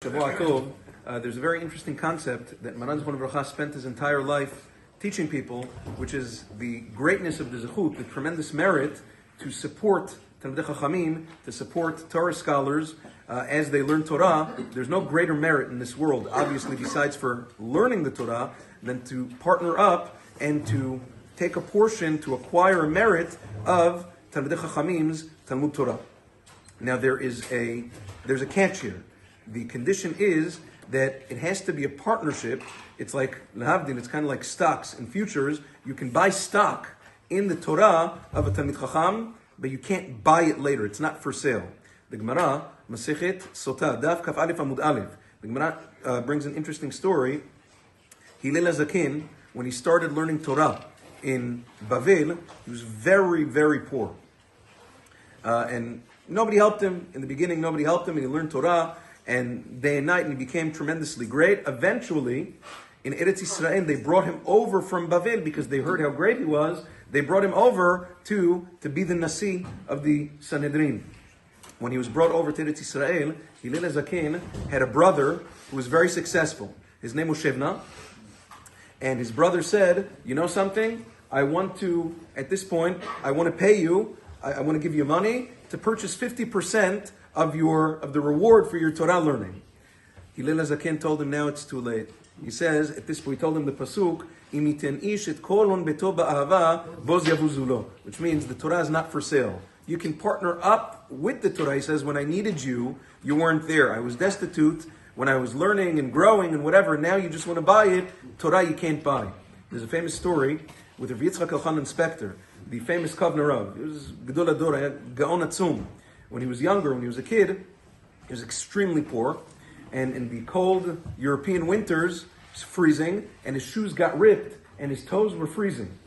Shavua Tov, there's a very interesting concept that Maran Zechron Livracha spent his entire life teaching people, which is the greatness of the zechut, the tremendous merit to support Talmidei Chachamim, to support Torah scholars as they learn Torah. There's no greater merit in this world, obviously, besides for learning the Torah, than to partner up and to take a portion to acquire a merit of Talmidei Chachamim's Talmud Torah. Now there's a catch here. The condition is that it has to be a partnership. It's like lahavdin, it's kind of like stocks and futures. You can buy stock in the Torah of a Talmid Chacham, but you can't buy it later. It's not for sale. The Gemara, Masechet Sotah, Daf Kaf Alef Amud Alef. The Gemara brings an interesting story. Hillel HaZaken, when he started learning Torah in Bavel, he was very, very poor. And nobody helped him. In the beginning, nobody helped him, and he learned Torah. And day and night, and he became tremendously great. Eventually, in Eretz Yisrael, they brought him over from Bavel because they heard how great he was. They brought him over to be the Nasi of the Sanhedrin. When he was brought over to Eretz Yisrael, Hillel HaZaken had a brother who was very successful. His name was Shevna. And his brother said, you know something? At this point, I want to pay you, I want to give you money to purchase 50% of the reward for your Torah learning. Hillel HaZaken told him, now it's too late. He says, at this point, he told him the pasuk, imiten ish et kolon beto ba'ahava boz yavuzulo, which means the Torah is not for sale. You can partner up with the Torah. He says, when I needed you, you weren't there. I was destitute when I was learning and growing and whatever. Now you just want to buy it. Torah you can't buy. There's a famous story with Rav Yitzchak Elchanan Spector, the famous Kovner Rav. He was Gedol Ador, Gaon Atzum. When he was younger, when he was a kid, he was extremely poor. And in the cold European winters, it was freezing, and his shoes got ripped, and his toes were freezing.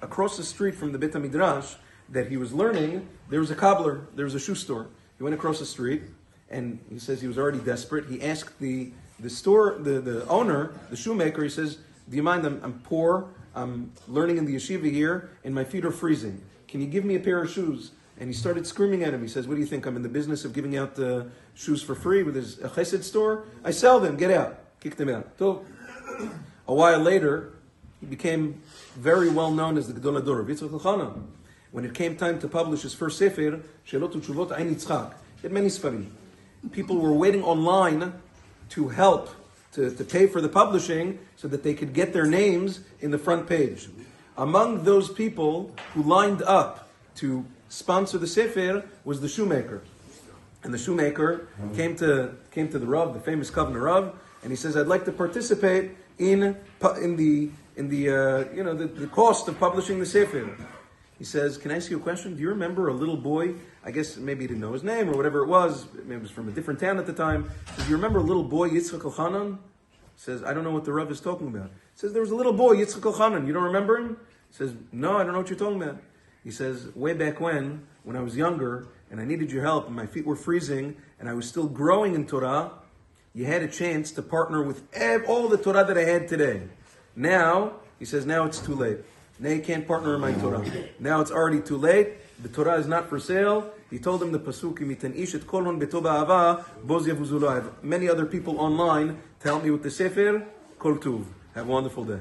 Across the street from the Beit HaMidrash that he was learning, there was a cobbler, there was a shoe store. He went across the street, and he says he was already desperate. He asked the owner, the shoemaker, he says, do you mind, I'm poor, I'm learning in the yeshiva here, and my feet are freezing. Can you give me a pair of shoes? And he started screaming at him. He says, what do you think? I'm in the business of giving out shoes for free with his chesed store? I sell them. Get out. Kicked him out. So, a while later, he became very well known as the Gedol Ador, Rav Yitzchak Elchanan. When it came time to publish his first sefer, Shelot U'Tshuvot Ein Yitzchak, he had many sfarim. People were waiting online to help, to pay for the publishing so that they could get their names in the front page. Among those people who lined up to sponsor the sefer was the shoemaker, and the shoemaker came to the Rav, the famous Kovner Rav, and he says, "I'd like to participate in the cost of publishing the sefer." He says, "Can I ask you a question? Do you remember a little boy? I guess maybe he didn't know his name or whatever it was. Maybe it was from a different town at the time. He says, do you remember a little boy Yitzchak Elchanan?" He says, "I don't know what the Rav is talking about." He says, "There was a little boy Yitzchak Elchanan. You don't remember him?" He says, "No, I don't know what you're talking about." He says, way back when I was younger, and I needed your help, and my feet were freezing, and I was still growing in Torah, you had a chance to partner with all the Torah that I had today. Now, he says, now it's too late. Now you can't partner in my Torah. Now it's already too late. The Torah is not for sale. He told him the pasuk, imiten ish et kolon beto ba'ahava boz yavuzulo. I have many other people online to help me with the sefer. Kol tuv. Have a wonderful day.